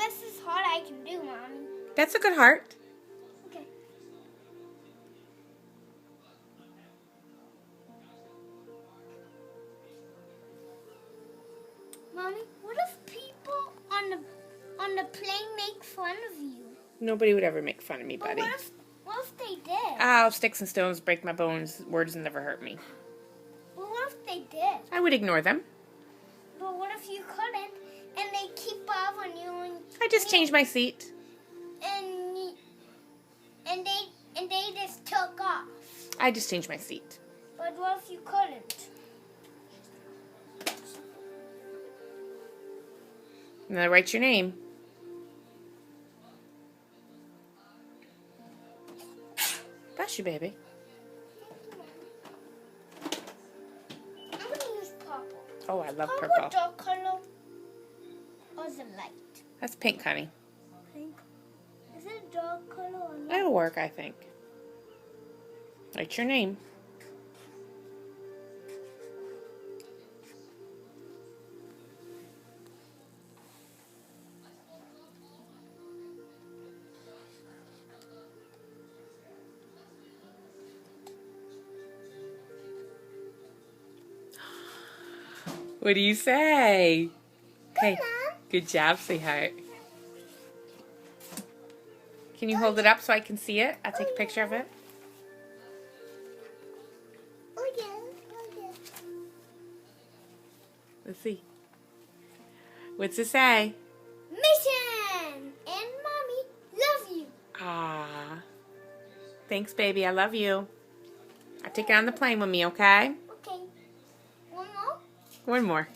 best as heart I can do, Mommy. That's a good heart. Okay. Mommy, what if people on the plane make fun of you? Nobody would ever make fun of me, But buddy. what if they did? Oh, sticks and stones break my bones. Words never hurt me. But what if they did? I would ignore them. But what if you couldn't, and they keep bothering you? And I just changed my seat. And they just took off. I just changed my seat. But what if you couldn't? And then I write your name. Bless you, baby. I'm gonna use purple. Oh, I love Purple purple. dark color, or is it light? That's pink, honey. Pink. Is it dark color or light? That'll work, I think. Write your name. What do you say? Hey, good job, sweetheart. Can you hold it up so I can see it? I'll take a picture of it. Oh yeah. Let's see. What's it say? Mission! And Mommy, love you. Ah. Thanks, baby. I love you. I'll take it on the plane with me, okay? Okay. One more? One more.